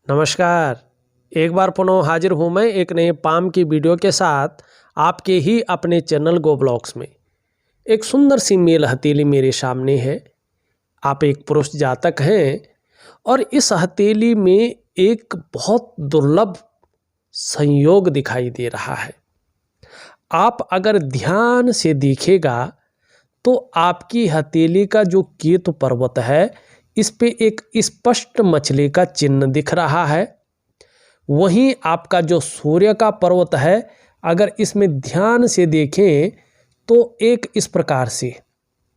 नमस्कार। एक बार पुनः हाजिर हूँ मैं एक नए पाम की वीडियो के साथ आपके ही अपने चैनल गो ब्लॉग्स में। एक सुंदर सी मेल हथेली मेरे सामने है। आप एक पुरुष जातक हैं और इस हथेली में एक बहुत दुर्लभ संयोग दिखाई दे रहा है। आप अगर ध्यान से देखिएगा तो आपकी हथेली का जो केतु पर्वत है इस पे एक स्पष्ट मछली का चिन्ह दिख रहा है। वहीं आपका जो सूर्य का पर्वत है अगर इसमें ध्यान से देखें तो एक इस प्रकार से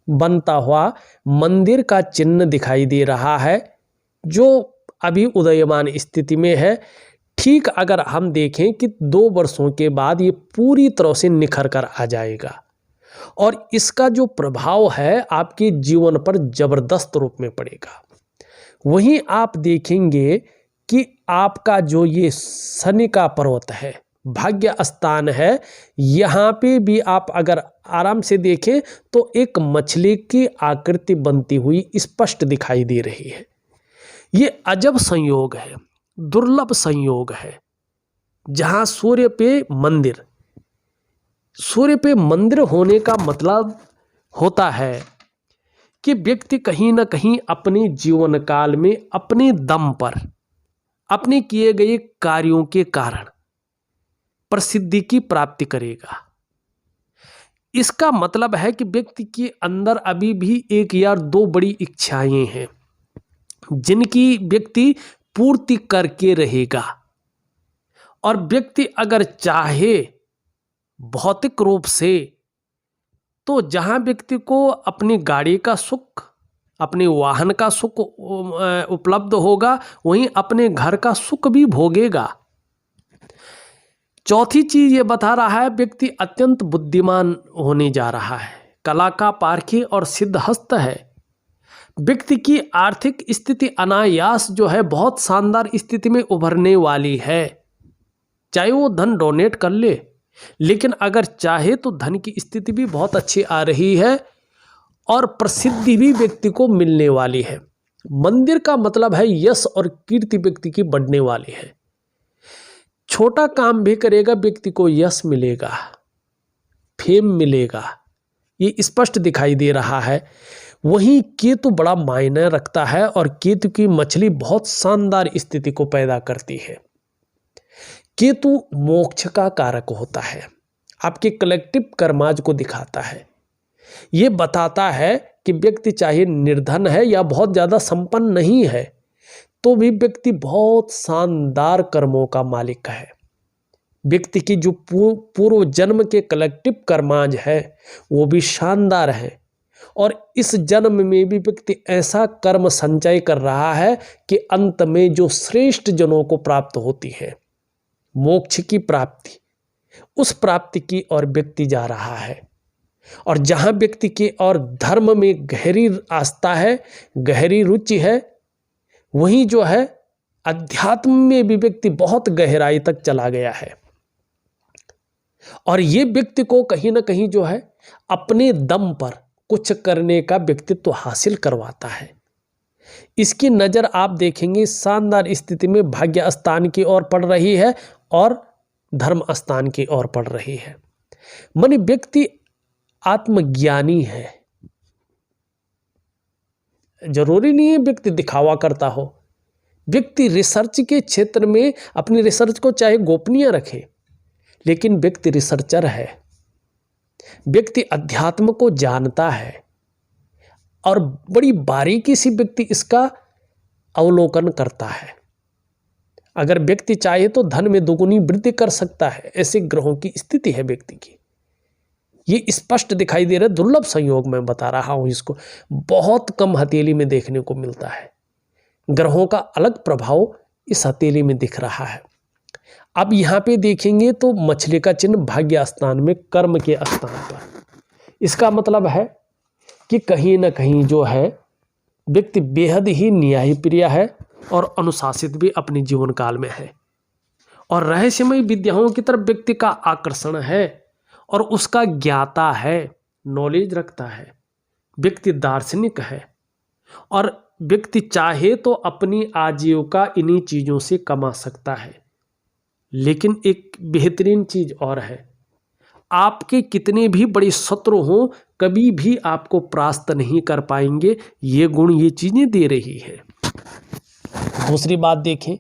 बनता हुआ मंदिर का चिन्ह दिखाई दे रहा है जो अभी उदयमान स्थिति में है। ठीक अगर हम देखें कि 2 वर्षों के बाद ये पूरी तरह से निखर कर आ जाएगा और इसका जो प्रभाव है आपके जीवन पर जबरदस्त रूप में पड़ेगा। वहीं आप देखेंगे कि आपका जो ये शनि का पर्वत है भाग्य स्थान है, यहाँ पे भी आप अगर आराम से देखें तो एक मछली की आकृति बनती हुई स्पष्ट दिखाई दे रही है। ये अजब संयोग है, दुर्लभ संयोग है जहाँ सूर्य पे मंदिर होने का मतलब होता है कि व्यक्ति कहीं ना कहीं अपने जीवन काल में अपने दम पर अपने किए गए कार्यों के कारण प्रसिद्धि की प्राप्ति करेगा। इसका मतलब है कि व्यक्ति के अंदर अभी भी 1 या 2 बड़ी इच्छाएं हैं जिनकी व्यक्ति पूर्ति करके रहेगा। और व्यक्ति अगर चाहे भौतिक रूप से तो जहां व्यक्ति को अपनी गाड़ी का सुख अपने वाहन का सुख उपलब्ध होगा वहीं अपने घर का सुख भी भोगेगा। चौथी चीज ये बता रहा है व्यक्ति अत्यंत बुद्धिमान होने जा रहा है, कला का पारखी और सिद्धहस्त है। व्यक्ति की आर्थिक स्थिति अनायास जो है बहुत शानदार स्थिति में उभरने वाली है। चाहे वो धन डोनेट कर ले लेकिन अगर चाहे तो धन की स्थिति भी बहुत अच्छी आ रही है और प्रसिद्धि भी व्यक्ति को मिलने वाली है। मंदिर का मतलब है यश और कीर्ति व्यक्ति की बढ़ने वाली है। छोटा काम भी करेगा व्यक्ति को यश मिलेगा, फेम मिलेगा, ये स्पष्ट दिखाई दे रहा है। वहीं केतु बड़ा मायने रखता है और केतु की मछली बहुत शानदार स्थिति को पैदा करती है। केतु मोक्ष का कारक होता है, आपके कलेक्टिव कर्माज को दिखाता है। ये बताता है कि व्यक्ति चाहे निर्धन है या बहुत ज़्यादा संपन्न नहीं है तो भी व्यक्ति बहुत शानदार कर्मों का मालिक है। व्यक्ति की जो पूर्व जन्म के कलेक्टिव कर्माज है वो भी शानदार है और इस जन्म में भी व्यक्ति ऐसा कर्म संचय कर रहा है कि अंत में जो श्रेष्ठ जनों को प्राप्त होती है मोक्ष की प्राप्ति, उस प्राप्ति की ओर व्यक्ति जा रहा है। और जहां व्यक्ति के और धर्म में गहरी आस्था है, गहरी रुचि है, वहीं जो है अध्यात्म में भी व्यक्ति बहुत गहराई तक चला गया है। और ये व्यक्ति को कहीं ना कहीं जो है अपने दम पर कुछ करने का व्यक्तित्व हासिल करवाता है। इसकी नज़र आप देखेंगे शानदार स्थिति में भाग्य स्थान की ओर पड़ रही है और धर्म स्थान की ओर पड़ रही है। माने व्यक्ति आत्मज्ञानी है। जरूरी नहीं है व्यक्ति दिखावा करता हो। व्यक्ति रिसर्च के क्षेत्र में अपनी रिसर्च को चाहे गोपनीय रखे लेकिन व्यक्ति रिसर्चर है। व्यक्ति अध्यात्म को जानता है और बड़ी बारीकी से व्यक्ति इसका अवलोकन करता है। अगर व्यक्ति चाहे तो धन में दोगुनी वृद्धि कर सकता है, ऐसे ग्रहों की स्थिति है व्यक्ति की। ये स्पष्ट दिखाई दे रहा है, दुर्लभ संयोग मैं बता रहा हूं। इसको बहुत कम हथेली में देखने को मिलता है। ग्रहों का अलग प्रभाव इस हथेली में दिख रहा है। अब यहाँ पे देखेंगे तो मछली का चिन्ह भाग्य स्थान में कर्म के स्थान पर, इसका मतलब है कि कहीं ना कहीं जो है व्यक्ति बेहद ही न्यायप्रिय है और अनुशासित भी अपने जीवन काल में है और रहस्यमय विद्याओं की तरफ व्यक्ति का आकर्षण है और उसका ज्ञाता है, नॉलेज रखता है। व्यक्ति दार्शनिक है और व्यक्ति चाहे तो अपनी आजीविका इन्हीं चीज़ों से कमा सकता है। लेकिन एक बेहतरीन चीज़ और है, आपके कितने भी बड़े शत्रु हों कभी भी आपको परास्त नहीं कर पाएंगे। ये गुण ये चीज़ें दे रही है। दूसरी बात देखें,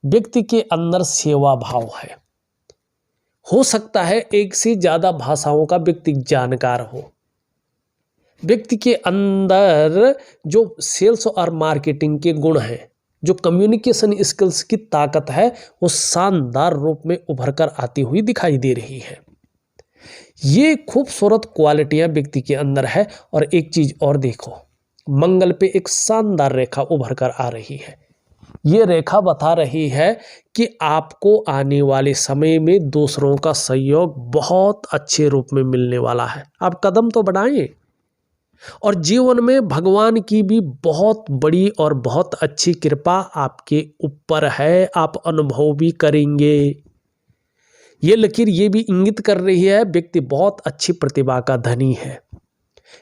व्यक्ति के अंदर सेवा भाव है। हो सकता है एक से ज़्यादा भाषाओं का व्यक्ति जानकार हो। व्यक्ति के अंदर जो सेल्स और मार्केटिंग के गुण हैं, जो कम्युनिकेशन स्किल्स की ताकत है, वो शानदार रूप में उभर कर आती हुई दिखाई दे रही है। ये खूबसूरत क्वालिटियां व्यक्ति के अंदर है। और एक चीज और देखो, मंगल पे एक शानदार रेखा उभर कर आ रही है। ये रेखा बता रही है कि आपको आने वाले समय में दूसरों का सहयोग बहुत अच्छे रूप में मिलने वाला है। आप कदम तो बढ़ाएं और जीवन में भगवान की भी बहुत बड़ी और बहुत अच्छी कृपा आपके ऊपर है, आप अनुभव भी करेंगे। ये लकीर ये भी इंगित कर रही है व्यक्ति बहुत अच्छी प्रतिभा का धनी है।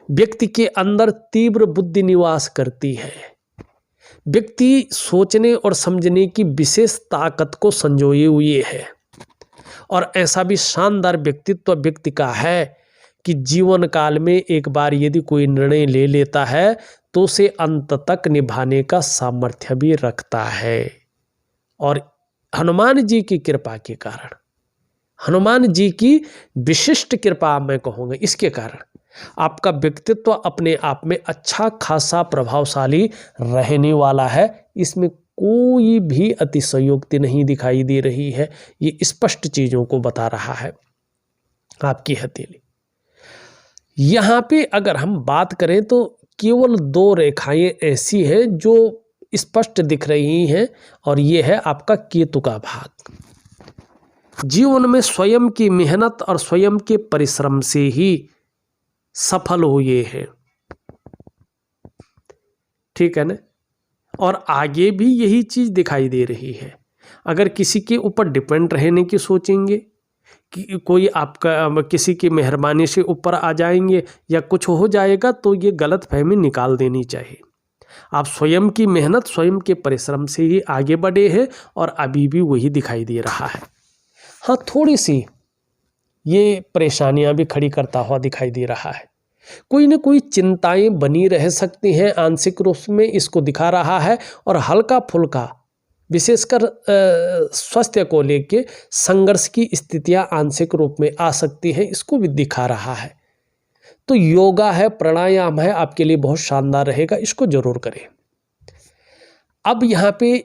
व्यक्ति के अंदर तीव्र बुद्धि निवास करती है। व्यक्ति सोचने और समझने की विशेष ताकत को संजोए हुए है। और ऐसा भी शानदार व्यक्तित्व व्यक्ति का है कि जीवन काल में एक बार यदि कोई निर्णय ले लेता है तो उसे अंत तक निभाने का सामर्थ्य भी रखता है। और हनुमान जी की कृपा के कारण, हनुमान जी की विशिष्ट कृपा मैं कहूँगा, इसके कारण आपका व्यक्तित्व अपने आप में अच्छा खासा प्रभावशाली रहने वाला है। इसमें कोई भी अतिशयोक्ति नहीं दिखाई दे रही है। ये स्पष्ट चीज़ों को बता रहा है आपकी हथेली। यहाँ पे अगर हम बात करें तो केवल 2 रेखाएं ऐसी हैं जो स्पष्ट दिख रही हैं, और ये है आपका केतु का भाग। जीवन में स्वयं की मेहनत और स्वयं के परिश्रम से ही सफल हुए हैं, ठीक है ना। और आगे भी यही चीज दिखाई दे रही है। अगर किसी के ऊपर डिपेंड रहने की सोचेंगे कि कोई आपका किसी की मेहरबानी से ऊपर आ जाएंगे या कुछ हो जाएगा, तो ये गलत फहमी निकाल देनी चाहिए। आप स्वयं की मेहनत स्वयं के परिश्रम से ही आगे बढ़े हैं और अभी भी वही दिखाई दे रहा है। हाँ, थोड़ी सी ये परेशानियां भी खड़ी करता हुआ दिखाई दे रहा है। कोई न कोई चिंताएं बनी रह सकती हैं, आंशिक रूप में इसको दिखा रहा है। और हल्का फुल्का विशेषकर स्वास्थ्य को लेके संघर्ष की स्थितियां आंशिक रूप में आ सकती हैं, इसको भी दिखा रहा है। तो योगा है, प्राणायाम है, आपके लिए बहुत शानदार रहेगा, इसको जरूर करें। अब यहाँ पे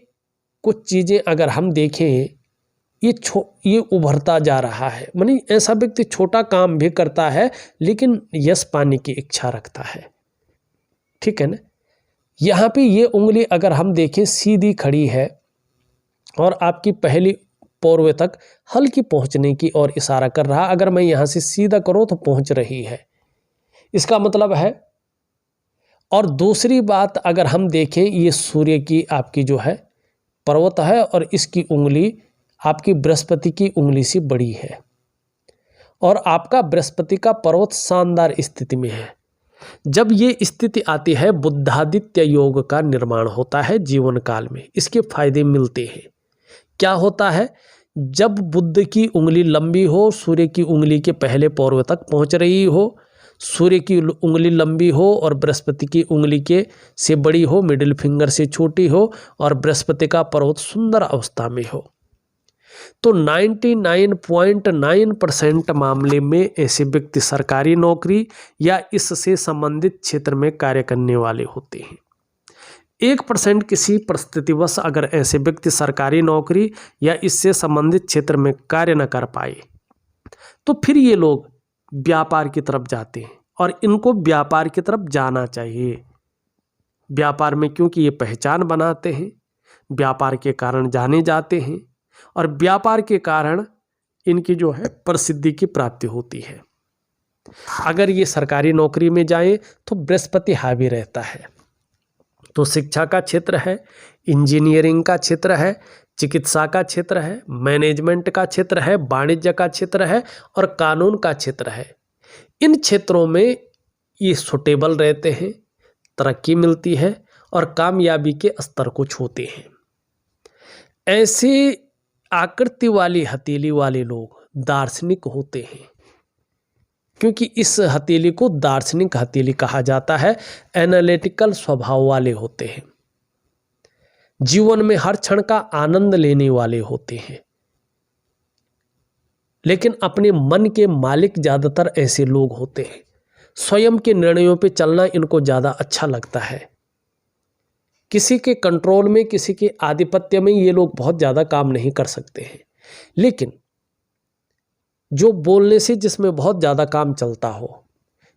कुछ चीज़ें अगर हम देखें, ये उभरता जा रहा है। मानी ऐसा व्यक्ति छोटा काम भी करता है लेकिन यश पाने की इच्छा रखता है, ठीक है ना। यहाँ पे ये उंगली अगर हम देखें सीधी खड़ी है और आपकी पहली पोर्वे तक हल्की पहुँचने की ओर इशारा कर रहा। अगर मैं यहाँ से सीधा करूँ तो पहुँच रही है, इसका मतलब है। और दूसरी बात अगर हम देखें, ये सूर्य की आपकी जो है पर्वत है और इसकी उंगली आपकी बृहस्पति की उंगली से बड़ी है। और आपका बृहस्पति का पर्वत शानदार स्थिति में है। जब ये स्थिति आती है, बुद्धादित्य योग का निर्माण होता है जीवन काल में। इसके फायदे मिलते हैं। क्या होता है, जब बुद्ध की उंगली लंबी हो, सूर्य की उंगली के पहले पोर्व तक पहुंच रही हो, सूर्य की उंगली लंबी हो और बृहस्पति की उंगली के से बड़ी हो, मिडिल फिंगर से छोटी हो, और बृहस्पति का पर्वत सुंदर अवस्था में हो, तो 99.9% मामले में ऐसे व्यक्ति सरकारी नौकरी या इससे संबंधित क्षेत्र में कार्य करने वाले होते हैं। 1% किसी परिस्थितिवश अगर ऐसे व्यक्ति सरकारी नौकरी या इससे संबंधित क्षेत्र में कार्य न कर पाए, तो फिर ये लोग व्यापार की तरफ जाते हैं। और इनको व्यापार की तरफ जाना चाहिए। व्यापार में क्योंकि ये पहचान बनाते हैं, व्यापार के कारण जाने जाते हैं, और व्यापार के कारण इनकी जो है प्रसिद्धि की प्राप्ति होती है। अगर ये सरकारी नौकरी में जाएं तो बृहस्पति हावी रहता है, तो शिक्षा का क्षेत्र है, इंजीनियरिंग का क्षेत्र है, चिकित्सा का क्षेत्र है, मैनेजमेंट का क्षेत्र है, वाणिज्य का क्षेत्र है और कानून का क्षेत्र है। इन क्षेत्रों में ये सुटेबल रहते हैं, तरक्की मिलती है और कामयाबी के स्तर को छूते हैं। ऐसे आकृति वाली हथेली वाले लोग दार्शनिक होते हैं, क्योंकि इस हथेली को दार्शनिक हथेली कहा जाता है। एनालिटिकल स्वभाव वाले होते हैं, जीवन में हर क्षण का आनंद लेने वाले होते हैं, लेकिन अपने मन के मालिक ज़्यादातर ऐसे लोग होते हैं। स्वयं के निर्णयों पे चलना इनको ज़्यादा अच्छा लगता है। किसी के कंट्रोल में, किसी के आधिपत्य में ये लोग बहुत ज़्यादा काम नहीं कर सकते हैं। लेकिन जो बोलने से जिसमें बहुत ज़्यादा काम चलता हो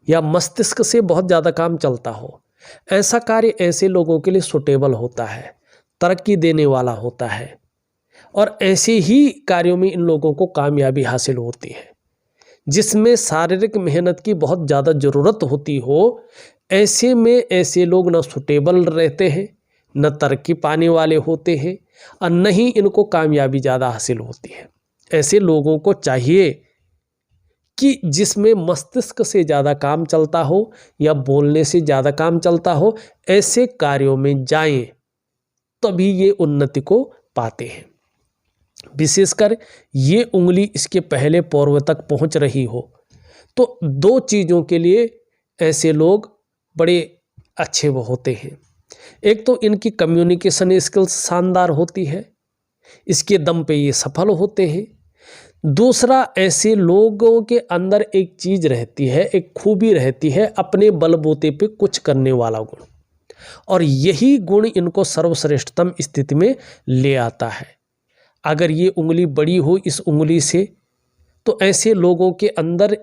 या मस्तिष्क से बहुत ज़्यादा काम चलता हो, ऐसा कार्य ऐसे लोगों के लिए सुटेबल होता है, तरक्की देने वाला होता है, और ऐसे ही कार्यों में इन लोगों को कामयाबी हासिल होती है। जिसमें शारीरिक मेहनत की बहुत ज़्यादा ज़रूरत होती हो, ऐसे में ऐसे लोग न सुटेबल रहते हैं, न तरक्की पाने वाले होते हैं, और न ही इनको कामयाबी ज़्यादा हासिल होती है। ऐसे लोगों को चाहिए कि जिसमें मस्तिष्क से ज़्यादा काम चलता हो या बोलने से ज़्यादा काम चलता हो, ऐसे कार्यों में जाएं, तभी ये उन्नति को पाते हैं। विशेषकर ये उंगली इसके पहले पूर्व तक पहुंच रही हो, तो दो चीज़ों के लिए ऐसे लोग बड़े अच्छे वो होते हैं। एक तो इनकी कम्युनिकेशन स्किल्स शानदार होती है, इसके दम पे ये सफल होते हैं। दूसरा, ऐसे लोगों के अंदर एक चीज़ रहती है, एक खूबी रहती है, अपने बलबूते पे कुछ करने वाला गुण, और यही गुण इनको सर्वश्रेष्ठतम स्थिति में ले आता है। अगर ये उंगली बड़ी हो इस उंगली से, तो ऐसे लोगों के अंदर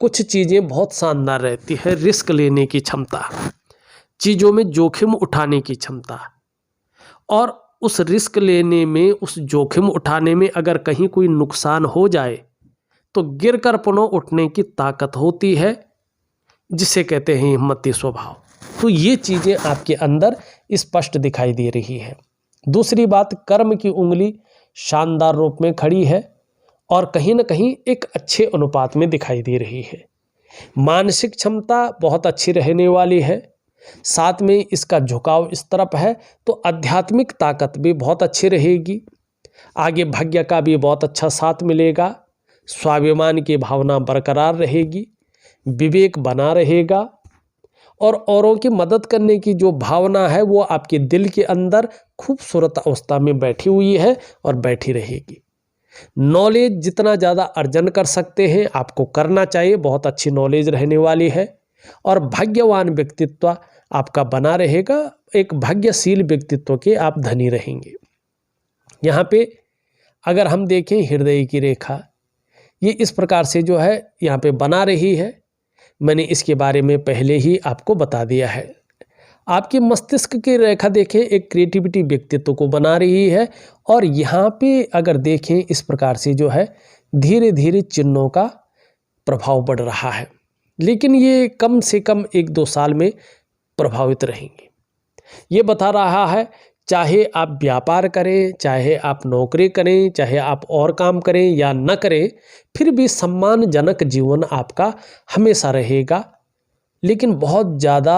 कुछ चीज़ें बहुत शानदार रहती है। रिस्क लेने की क्षमता, चीज़ों में जोखिम उठाने की क्षमता, और उस रिस्क लेने में, उस जोखिम उठाने में अगर कहीं कोई नुकसान हो जाए तो गिर कर पुनः उठने की ताकत होती है, जिसे कहते हैं हिम्मती स्वभाव। तो ये चीज़ें आपके अंदर स्पष्ट दिखाई दे रही है। दूसरी बात, कर्म की उंगली शानदार रूप में खड़ी है और कहीं ना कहीं एक अच्छे अनुपात में दिखाई दे रही है। मानसिक क्षमता बहुत अच्छी रहने वाली है, साथ में इसका झुकाव इस तरफ है, तो आध्यात्मिक ताकत भी बहुत अच्छी रहेगी। आगे भाग्य का भी बहुत अच्छा साथ मिलेगा, स्वाभिमान की भावना बरकरार रहेगी, विवेक बना रहेगा, और औरों की मदद करने की जो भावना है वो आपके दिल के अंदर खूबसूरत अवस्था में बैठी हुई है और बैठी रहेगी। नॉलेज जितना ज़्यादा अर्जन कर सकते हैं आपको करना चाहिए, बहुत अच्छी नॉलेज रहने वाली है, और भाग्यवान व्यक्तित्व आपका बना रहेगा। एक भाग्यशील व्यक्तित्व के आप धनी रहेंगे। यहाँ पे अगर हम देखें हृदय की रेखा, ये इस प्रकार से जो है यहाँ पे बना रही है। मैंने इसके बारे में पहले ही आपको बता दिया है। आपके मस्तिष्क की रेखा देखें, एक क्रिएटिविटी व्यक्तित्व को बना रही है, और यहाँ पे अगर देखें इस प्रकार से जो है धीरे धीरे चिन्हों का प्रभाव बढ़ रहा है, लेकिन ये कम से कम 1-2 साल में प्रभावित रहेंगे। ये बता रहा है चाहे आप व्यापार करें, चाहे आप नौकरी करें, चाहे आप और काम करें या न करें, फिर भी सम्मानजनक जीवन आपका हमेशा रहेगा। लेकिन बहुत ज़्यादा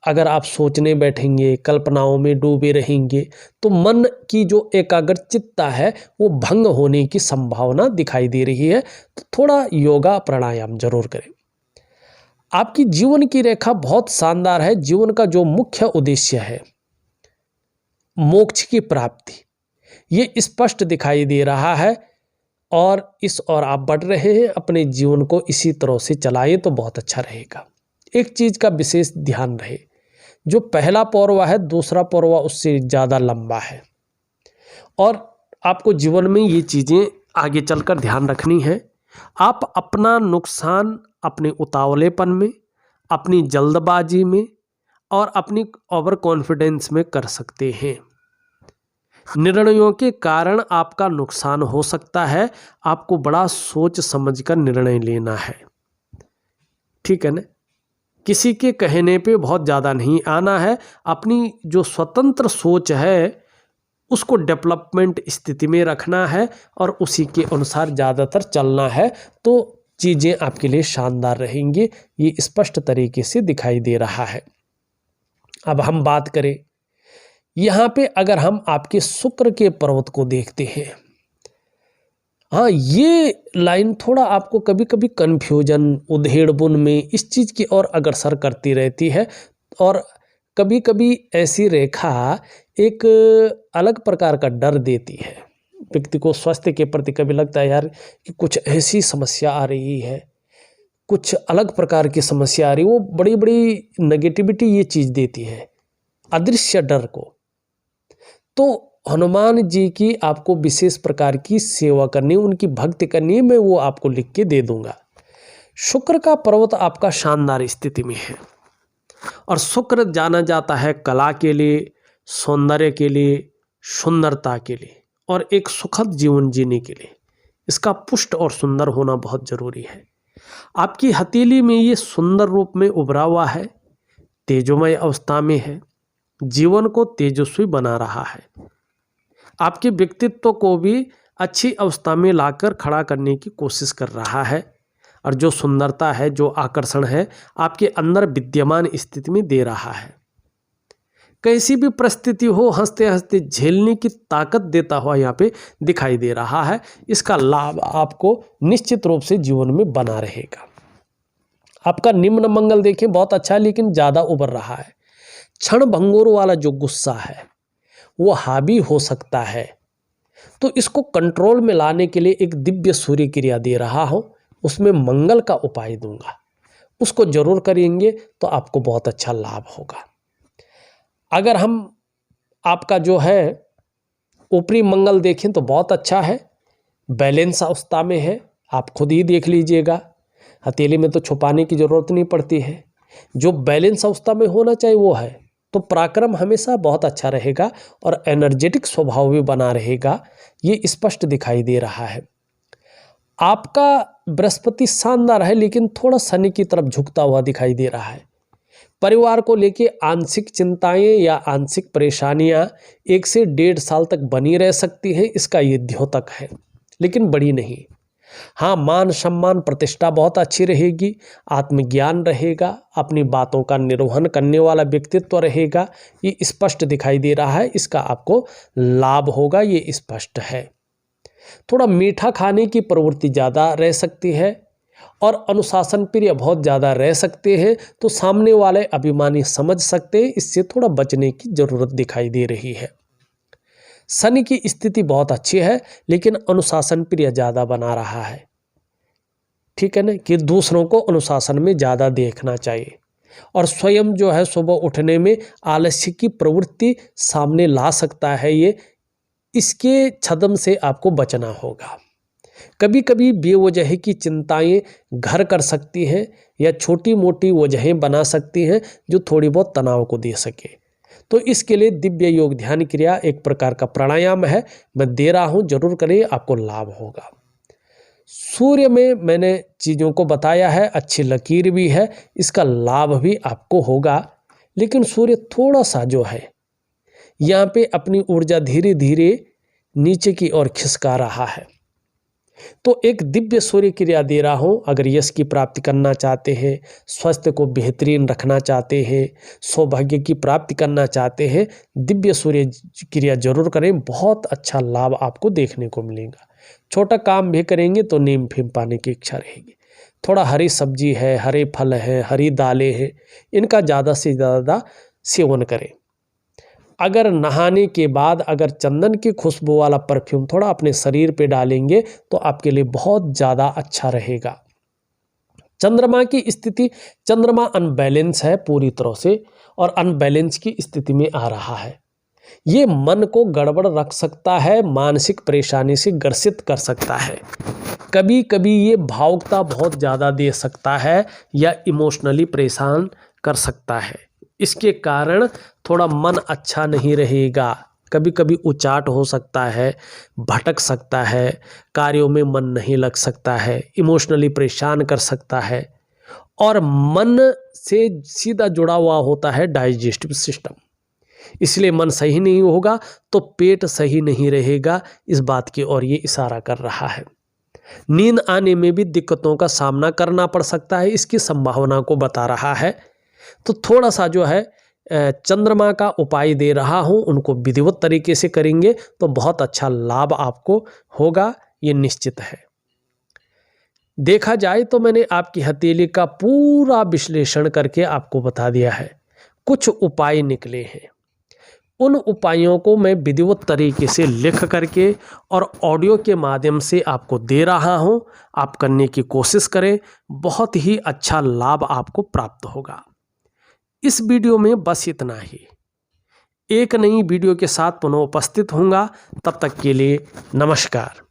अगर आप सोचने बैठेंगे, कल्पनाओं में डूबे रहेंगे, तो मन की जो एकाग्रचित्ता है वो भंग होने की संभावना दिखाई दे रही है। तो थोड़ा योगा प्राणायाम जरूर करें। आपकी जीवन की रेखा बहुत शानदार है। जीवन का जो मुख्य उद्देश्य है मोक्ष की प्राप्ति, ये स्पष्ट दिखाई दे रहा है, और इस ओर आप बढ़ रहे हैं। अपने जीवन को इसी तरह से चलाएं तो बहुत अच्छा रहेगा। एक चीज़ का विशेष ध्यान रहे, जो पहला पौरवा है दूसरा पौरवा उससे ज़्यादा लंबा है, और आपको जीवन में ये चीज़ें आगे चलकर ध्यान रखनी है। आप अपना नुकसान अपने उतावलेपन में, अपनी जल्दबाजी में और अपनी ओवर कॉन्फिडेंस में कर सकते हैं। निर्णयों के कारण आपका नुकसान हो सकता है। आपको बड़ा सोच समझकर निर्णय लेना है, ठीक है ना। किसी के कहने पे बहुत ज़्यादा नहीं आना है। अपनी जो स्वतंत्र सोच है उसको डेवलपमेंट स्थिति में रखना है और उसी के अनुसार ज़्यादातर चलना है, तो चीज़ें आपके लिए शानदार रहेंगी। ये स्पष्ट तरीके से दिखाई दे रहा है। अब हम बात करें यहाँ पे, अगर हम आपके शुक्र के पर्वत को देखते हैं, हाँ, ये लाइन थोड़ा आपको कभी कभी कन्फ्यूजन, उधेड़बुन में इस चीज़ की ओर अग्रसर करती रहती है। और कभी कभी ऐसी रेखा एक अलग प्रकार का डर देती है व्यक्ति को। स्वास्थ्य के प्रति कभी लगता है यार कि कुछ ऐसी समस्या आ रही है, कुछ अलग प्रकार की समस्या आ रही है, वो बड़ी बड़ी नेगेटिविटी ये चीज़ देती है, अदृश्य डर को। तो हनुमान जी की आपको विशेष प्रकार की सेवा करनी, उनकी भक्ति करनी है, मैं वो आपको लिख के दे दूंगा। शुक्र का पर्वत आपका शानदार स्थिति में है, और शुक्र जाना जाता है कला के लिए, सौंदर्य के लिए, सुंदरता के लिए और एक सुखद जीवन जीने के लिए। इसका पुष्ट और सुंदर होना बहुत जरूरी है। आपकी हथेली में ये सुंदर रूप में उभरा हुआ है, तेजोमय अवस्था में है, जीवन को तेजस्वी बना रहा है, आपके व्यक्तित्व को भी अच्छी अवस्था में लाकर खड़ा करने की कोशिश कर रहा है, और जो सुंदरता है, जो आकर्षण है, आपके अंदर विद्यमान स्थिति में दे रहा है। कैसी भी परिस्थिति हो, हंसते हंसते झेलने की ताकत देता हुआ यहाँ पे दिखाई दे रहा है। इसका लाभ आपको निश्चित रूप से जीवन में बना रहेगा। आपका निम्न मंगल देखें बहुत अच्छा है, लेकिन ज़्यादा उभर रहा है। क्षण भंगुर वाला जो गुस्सा है वो हावी हो सकता है, तो इसको कंट्रोल में लाने के लिए एक दिव्य सूर्य क्रिया दे रहा हूँ, उसमें मंगल का उपाय दूंगा, उसको जरूर करेंगे तो आपको बहुत अच्छा लाभ होगा। अगर हम आपका जो है ऊपरी मंगल देखें तो बहुत अच्छा है, बैलेंस अवस्था में है, आप खुद ही देख लीजिएगा, हथेली में तो छुपाने की जरूरत नहीं पड़ती है। जो बैलेंस अवस्था में होना चाहिए वो है, तो पराक्रम हमेशा बहुत अच्छा रहेगा और एनर्जेटिक स्वभाव भी बना रहेगा, ये स्पष्ट दिखाई दे रहा है। आपका बृहस्पति शानदार है, लेकिन थोड़ा शनि की तरफ झुकता हुआ दिखाई दे रहा है। परिवार को लेके आंशिक चिंताएं या आंशिक परेशानियां 1 से 1.5 साल तक बनी रह सकती हैं, इसका ये द्योतक है, लेकिन बड़ी नहीं। हाँ, मान सम्मान प्रतिष्ठा बहुत अच्छी रहेगी, आत्मज्ञान रहेगा, अपनी बातों का निर्वहन करने वाला व्यक्तित्व रहेगा, ये स्पष्ट दिखाई दे रहा है। इसका आपको लाभ होगा, ये स्पष्ट है। थोड़ा मीठा खाने की प्रवृत्ति ज़्यादा रह सकती है और अनुशासन प्रिय बहुत ज़्यादा रह सकते हैं, तो सामने वाले अभिमानी समझ सकते हैं, इससे थोड़ा बचने की ज़रूरत दिखाई दे रही है। शनि की स्थिति बहुत अच्छी है, लेकिन अनुशासन प्रिय ज़्यादा बना रहा है, ठीक है ना, कि दूसरों को अनुशासन में ज़्यादा देखना चाहिए, और स्वयं जो है सुबह उठने में आलस्य की प्रवृत्ति सामने ला सकता है ये, इसके छद्म से आपको बचना होगा। कभी कभी बेवजह की चिंताएं घर कर सकती हैं या छोटी मोटी वजहें बना सकती हैं जो थोड़ी बहुत तनाव को दे सके, तो इसके लिए दिव्य योग ध्यान क्रिया एक प्रकार का प्राणायाम है, मैं दे रहा हूं, जरूर करें, आपको लाभ होगा। सूर्य में मैंने चीज़ों को बताया है, अच्छी लकीर भी है, इसका लाभ भी आपको होगा, लेकिन सूर्य थोड़ा सा जो है यहाँ पे अपनी ऊर्जा धीरे धीरे नीचे की ओर खिसका रहा है, तो एक दिव्य सूर्य क्रिया दे रहा हूँ। अगर यश की प्राप्ति करना चाहते हैं, स्वास्थ्य को बेहतरीन रखना चाहते हैं, सौभाग्य की प्राप्ति करना चाहते हैं, दिव्य सूर्य क्रिया जरूर करें, बहुत अच्छा लाभ आपको देखने को मिलेगा। छोटा काम भी करेंगे तो नीम फीम पाने की इच्छा रहेगी। थोड़ा हरी सब्जी है, हरे फल है, हरी दालें हैं, इनका ज़्यादा से ज़्यादा सेवन करें। अगर नहाने के बाद अगर चंदन की खुशबू वाला परफ्यूम थोड़ा अपने शरीर पे डालेंगे तो आपके लिए बहुत ज़्यादा अच्छा रहेगा। चंद्रमा की स्थिति, चंद्रमा अनबैलेंस है पूरी तरह से, और अनबैलेंस की स्थिति में आ रहा है। ये मन को गड़बड़ रख सकता है, मानसिक परेशानी से ग्रसित कर सकता है, कभी कभी ये भावुकता बहुत ज़्यादा दे सकता है या इमोशनली परेशान कर सकता है। इसके कारण थोड़ा मन अच्छा नहीं रहेगा, कभी कभी उचाट हो सकता है, भटक सकता है, कार्यों में मन नहीं लग सकता है, इमोशनली परेशान कर सकता है, और मन से सीधा जुड़ा हुआ होता है डाइजेस्टिव सिस्टम, इसलिए मन सही नहीं होगा तो पेट सही नहीं रहेगा, इस बात की ओर ये इशारा कर रहा है। नींद आने में भी दिक्कतों का सामना करना पड़ सकता है, इसकी संभावना को बता रहा है। तो थोड़ा सा जो है चंद्रमा का उपाय दे रहा हूँ, उनको विधिवत तरीके से करेंगे तो बहुत अच्छा लाभ आपको होगा, ये निश्चित है। देखा जाए तो मैंने आपकी हथेली का पूरा विश्लेषण करके आपको बता दिया है। कुछ उपाय निकले हैं, उन उपायों को मैं विधिवत तरीके से लिख करके और ऑडियो के माध्यम से आपको दे रहा हूं। आप करने की कोशिश करें, बहुत ही अच्छा लाभ आपको प्राप्त होगा। इस वीडियो में बस इतना ही। एक नई वीडियो के साथ पुनः उपस्थित होऊंगा, तब तक के लिए नमस्कार।